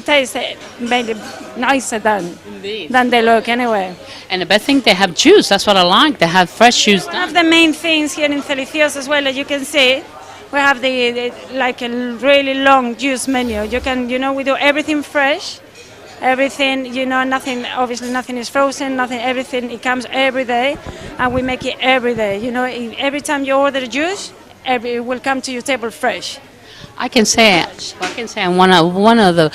S7: taste mainly nicer than they look anyway.
S1: And the best thing, they have juice, that's what I like, they have fresh juice.
S7: One of the main things here in Delicioso as well, as you can see, we have like a really long juice menu. You can, we do everything fresh, everything, nothing, obviously nothing is frozen, everything, it comes every day, and we make it every day. Every time you order juice, it will come to your table fresh.
S1: I can say I'm one of the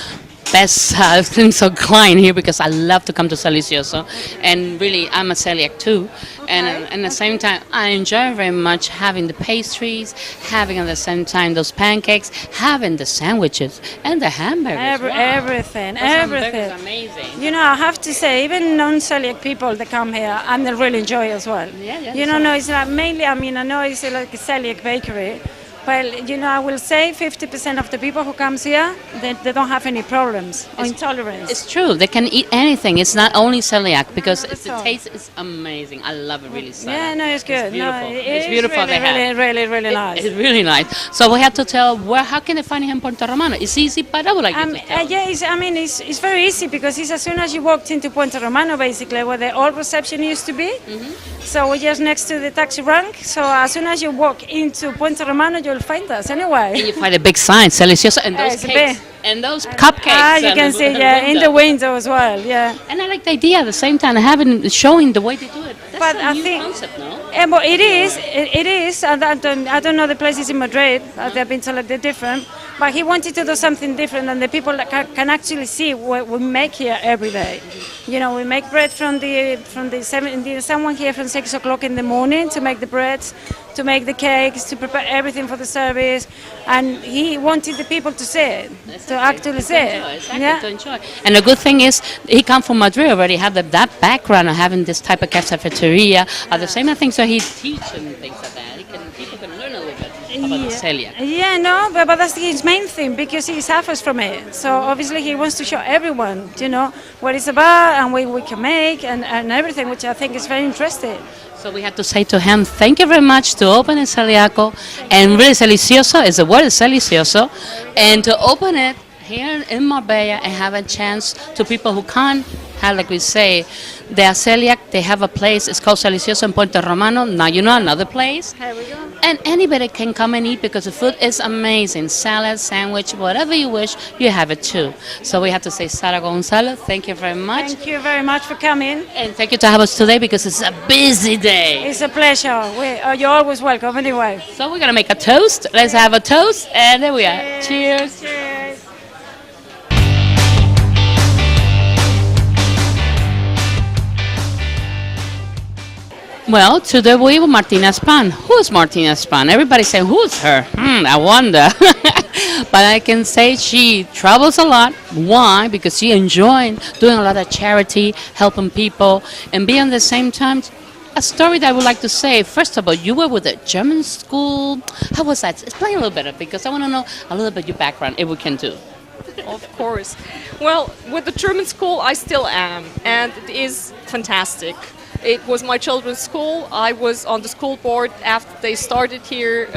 S1: best things of client here because I love to come to Delicioso, and really I'm a celiac too, and at the same time I enjoy very much having the pastries, having at the same time those pancakes, having the sandwiches and the hamburgers.
S7: Everything.
S1: Hamburgers, amazing.
S7: I have to say, even non-celiac people that come here and they really enjoy as well. No, it's like mainly, I know it's like a celiac bakery. Well, I will say 50% of the people who comes here, they don't have any problems or intolerance.
S1: It's true. They can eat anything. It's not only celiac because the
S7: So-
S1: taste is amazing. I love it really. Sara.
S7: Yeah, no, it's good.
S1: It's beautiful.
S7: No,
S1: It's beautiful.
S7: Really,
S1: they have.
S7: really nice.
S1: It's really nice. So we have to tell how can they find him in Puerto Romano? It's easy, but I would like you to tell.
S7: Yeah, it's very easy because it's as soon as you walked into Puerto Romano, basically, where the old reception used to be. So we're just next to the taxi rank. So as soon as you walk into Puerto Romano, you'll find us anyway.
S1: And you find a big sign, Delicioso, and those
S7: It's
S1: cakes. And those cupcakes.
S7: You can see, in the window as well, yeah.
S1: And I like the idea at the same time showing the way they do it. That's
S7: But
S1: a
S7: I
S1: new
S7: think-
S1: concept, no?
S7: But it is, and I don't know the places in Madrid, they've been selected different, but he wanted to do something different, and the people that can actually see what we make here every day. You know, we make bread from the someone here from 6 o'clock in the morning to make the breads, to make the cakes, to prepare everything for the service, and he wanted the people to see it, to actually see it.
S1: To enjoy. And the good thing is, he come from Madrid already, have that background of having this type of cafeteria. At the same thing, so he teach and things like that. People can learn a little bit about the celiac.
S7: Yeah, no, but that's his main thing because he suffers from it. So obviously he wants to show everyone, you know, what it's about and what we can make and everything, which I think is very interesting.
S1: So we have to say to him, thank you very much to open el celiaco, and really delicioso is the word, is delicioso, and to open it here in Marbella and have a chance to people who can't have, like we say, they are celiac, they have a place, it's called Delicioso in Puerto Romano, now you know another place.
S7: Here we go.
S1: And anybody can come and eat because the food is amazing. Salad, sandwich, whatever you wish, you have it too. So we have to say, Sara Gonzalo, thank you very much.
S7: Thank you very much for coming.
S1: And thank you to have us today because it's a busy day.
S7: It's a pleasure. You're always welcome anyway.
S1: So we're going to make a toast. Let's have a toast. And there we are. Cheers.
S7: Cheers.
S1: Well, today we have Martina Span. Who's Martina Span? Everybody's saying, who's her? I wonder. But I can say she travels a lot. Why? Because she enjoys doing a lot of charity, helping people, and being at the same time, a story that I would like to say. First of all, you were with a German school. How was that? Explain a little bit, because I want to know a little bit your background, if we can do.
S8: Of course. Well, with the German school, I still am, and it is fantastic. It was my children's school. I was on the school board after they started here,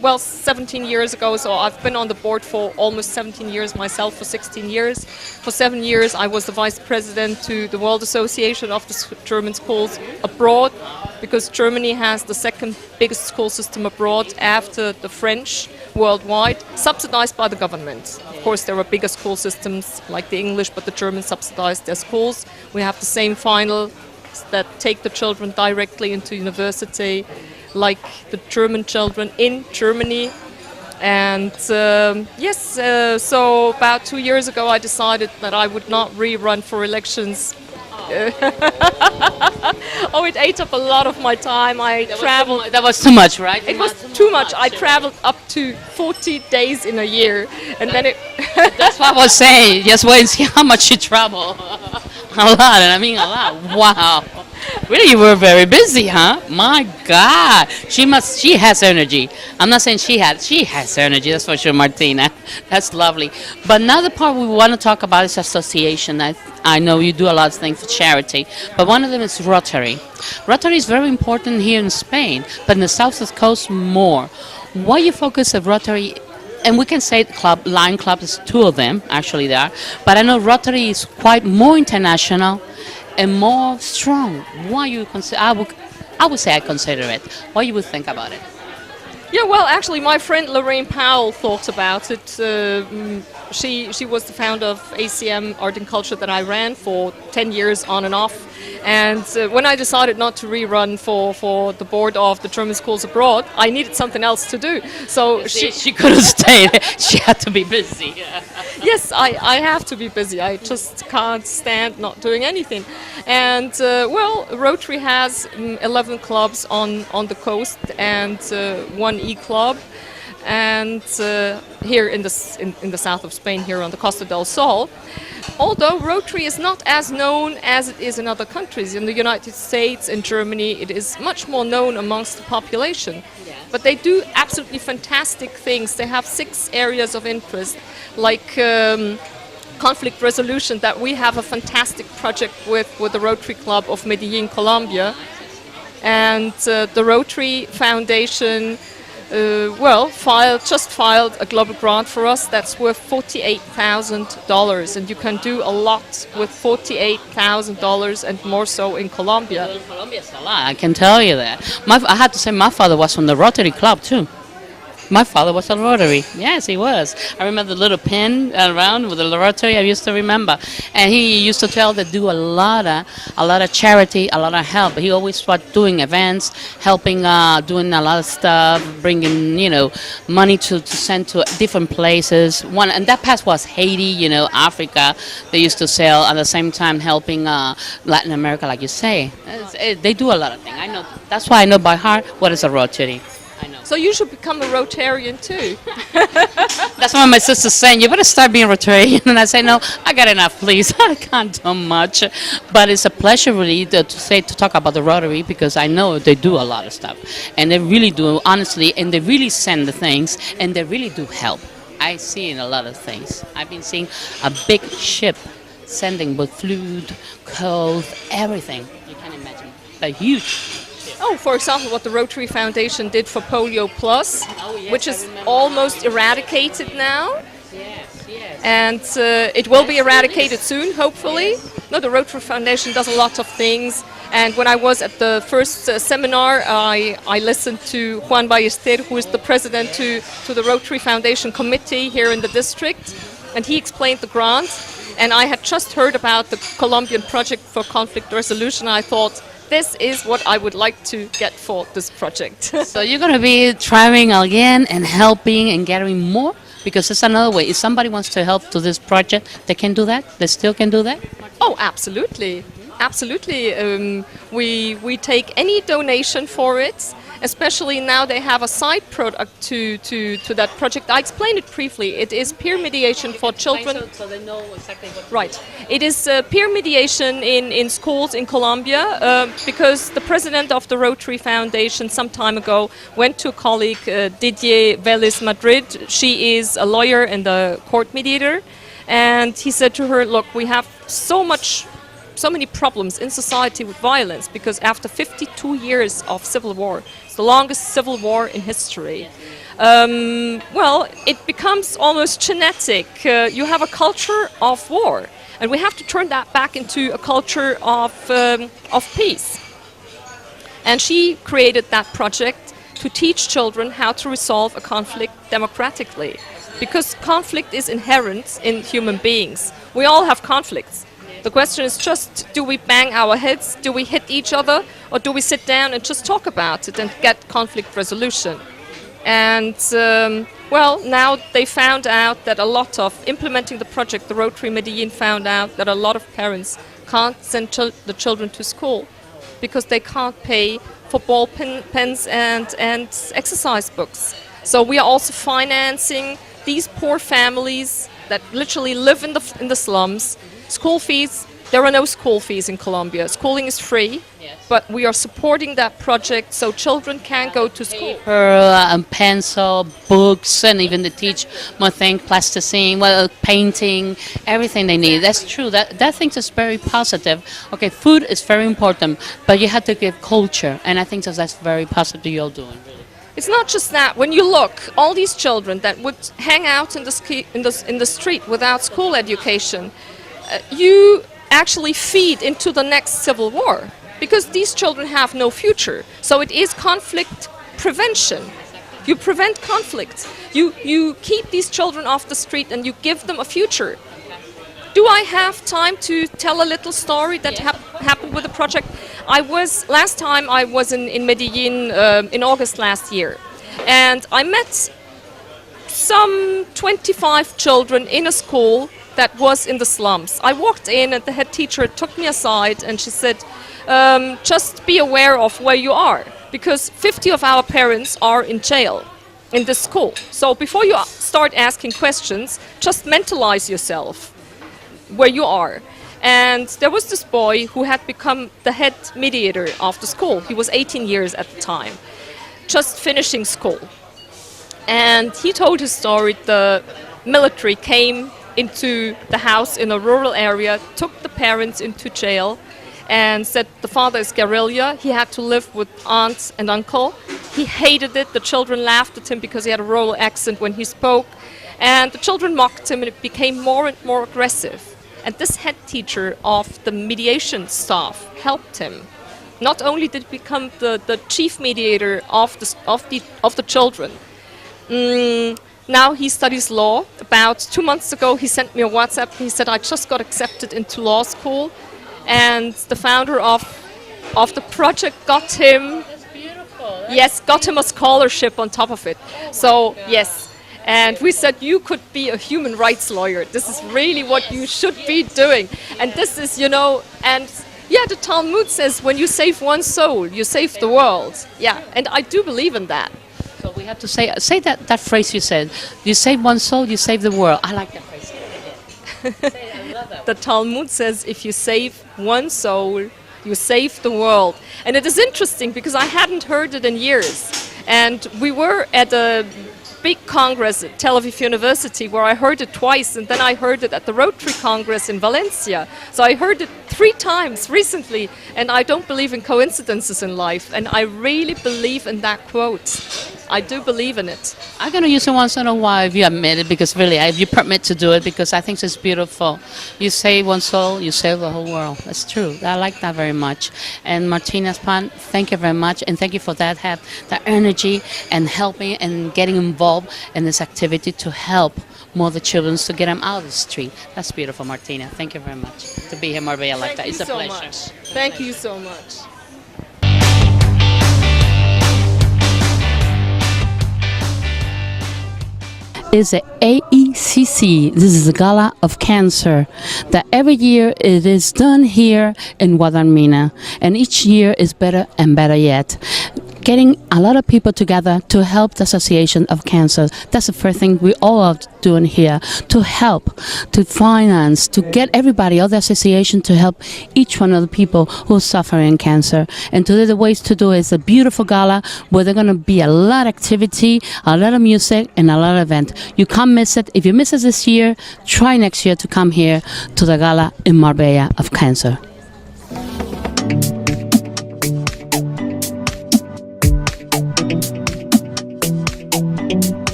S8: 17 years ago. So I've been on the board for almost 17 years myself, for 16 years. For 7 years, I was the vice president to the World Association of the German Schools Abroad, because Germany has the second biggest school system abroad after the French worldwide, subsidized by the government. Of course, there are bigger school systems like the English, but the Germans subsidize their schools. We have the same final that take the children directly into university, like the German children in Germany. And so about 2 years ago I decided that I would not rerun for elections. It ate up a lot of my time.
S1: That was too much, right?
S8: It was too much. I traveled up to 40 days in a year, and then it...
S1: That's what I was saying. Just wait and see how much you travel. A lot, and I mean a lot. Wow. Really, you were very busy, huh? My God. She has energy. I'm not saying she has energy, that's for sure, Martina. That's lovely. But another part we want to talk about is association. I know you do a lot of things for charity, but one of them is Rotary. Rotary is very important here in Spain, but in the south of the coast more. Why you focus on Rotary? And we can say Lion Club is two of them, actually there. But I know Rotary is quite more international and more strong. Why you consider? I would say I consider it. What you would think about it?
S8: Yeah, well, actually, my friend Lorraine Powell thought about it. She was the founder of ACM, Art and Culture, that I ran for 10 years on and off. And when I decided not to rerun for the board of the German schools abroad, I needed something else to do. So
S1: she couldn't stay. She had to be busy.
S8: Yes, I have to be busy. I just can't stand not doing anything. And Rotary has 11 clubs on the coast and one e-club. And here in the south of Spain, here on the Costa del Sol. Although Rotary is not as known as it is in other countries. In the United States and Germany, it is much more known amongst the population. Yes. But they do absolutely fantastic things. They have 6 areas of interest, like conflict resolution, that we have a fantastic project with the Rotary Club of Medellin, Colombia. And the Rotary Foundation filed a global grant for us that's worth $48,000, and you can do a lot with $48,000 and more so in Colombia.
S1: Well, Colombia's a lot, I can tell you that. I had to say my father was from the Rotary Club too. My father was a Rotary. Yes, he was. I remember the little pin around with the Rotary. I used to remember, and he used to tell that do a lot of charity, a lot of help. He always was doing events, helping, doing a lot of stuff, bringing money to send to different places. One and that past was Haiti, Africa. They used to sell at the same time helping Latin America, like you say. They do a lot of things. I know. That's why I know by heart what is a Rotary. I know.
S8: So you should become a Rotarian too.
S1: That's why my sister's saying, you better start being Rotarian. And I say, no, I got enough, please. I can't do much. But it's a pleasure really to talk about the Rotary, because I know they do a lot of stuff. And they really do, honestly, and they really send the things, and they really do help. I see in a lot of things. I've been seeing a big ship sending with food, clothes, everything. You can imagine. A huge.
S8: Oh, for example, what the Rotary Foundation did for Polio Plus, which is almost eradicated now.
S1: Yes.
S8: And it will be eradicated soon, hopefully. No, the Rotary Foundation does a lot of things. And when I was at the first seminar, I listened to Juan Ballester, who is the president to the Rotary Foundation committee here in the district. And he explained the grant. And I had just heard about the Colombian project for conflict resolution. I thought, this is what I would like to get for this project.
S1: So you're going to be trying again and helping and gathering more? Because it's another way. If somebody wants to help to this project, they can do that? They still can do that?
S8: Oh, absolutely. Absolutely. We take any donation for it. Especially now they have a side product to that project. I explained it briefly. It is peer mediation for children.
S1: So they know exactly what to do.
S8: Right. It is peer mediation in schools in Colombia because the president of the Rotary Foundation some time ago went to a colleague, Didier Vélez Madrid. She is a lawyer and a court mediator. And he said to her, look, we have so many problems in society with violence because after 52 years of civil war, it's the longest civil war in history. Well, it becomes almost genetic. You have a culture of war, and we have to turn that back into a culture of peace. And she created that project to teach children how to resolve a conflict democratically, because conflict is inherent in human beings. We all have conflicts. The question is just, do we bang our heads, do we hit each other, or do we sit down and just talk about it and get conflict resolution? And, well, now they found out that a lot of, implementing the project, the Rotary Medellin found out that a lot of parents can't send the children to school because they can't pay for ball pens and exercise books. So we are also financing these poor families that literally live in the slums. School fees, there are no school fees in Colombia. Schooling is free, but we are supporting that project so children can go to school.
S1: Paper, pencil, books, and even they teach more things, plasticine, painting, everything they need. That's true. That thing is very positive. Okay, food is very important, but you have to give culture, and I think that's very positive you're doing. Really.
S8: It's not just that. When you look, all these children that would hang out in the street without school education, you actually feed into the next civil war because these children have no future. So it is conflict prevention. You prevent conflict. You keep these children off the street and you give them a future. Do I have time to tell a little story that happened with the project? Last time I was in Medellin in August last year, and I met some 25 children in a school that was in the slums. I walked in and the head teacher took me aside and she said, just be aware of where you are, because 50 of our parents are in jail in this school. So before you start asking questions, just mentalize yourself where you are. And there was this boy who had become the head mediator of the school. He was 18 years at the time, just finishing school. And he told his story. The military came into the house in a rural area, took the parents into jail, and said the father is guerrilla. He had to live with aunt and uncle. He hated it. The children laughed at him because he had a rural accent when he spoke. And the children mocked him, and it became more and more aggressive. And this head teacher of the mediation staff helped him. Not only did he become the chief mediator of the children, Now he studies law. About 2 months ago, he sent me a WhatsApp. He said, I just got accepted into law school. And the founder of the project got him, yes, got him a scholarship on top of it. So, yes. And we said, you could be a human rights lawyer. This is really what you should be doing. And this is, you know, and yeah, the Talmud says, when you save one soul, you save the world. Yeah, and I do believe in that.
S1: So we have to say that phrase you said. You save one soul, you save the world. I like that phrase. I love that.
S8: The Talmud says, if you save one soul, you save the world. And it is interesting because I hadn't heard it in years. And we were at a big congress at Tel Aviv University where I heard it twice, and then I heard it at the Rotary Congress in Valencia. So I heard it 3 times recently, and I don't believe in coincidences in life, and I really believe in that quote. I do believe in it.
S1: I'm going to use it once in a while if you admit it, because really, if you permit to do it, because I think it's beautiful. You save one soul, you save the whole world. That's true. I like that very much. And Martina's Pan, thank you very much, and thank you for that, have the energy and helping and getting involved in this activity to help more the children to get them out of the street. That's beautiful, Martina. Thank you very much to be here in Marbella like that. It's a pleasure.
S8: Much. Thank you so much.
S1: Is the AECC. This is the Gala of Cancer that every year it is done here in Guadalmina, and each year is better and better yet. Getting a lot of people together to help the Association of Cancer. That's the first thing we all are doing here, to help, to finance, to get everybody, all the association, to help each one of the people who are suffering cancer. And today the ways to do it is a beautiful gala where there's going to be a lot of activity, a lot of music, and a lot of event. You can't miss it. If you miss it this year, try next year to come here to the gala in Marbella of Cancer.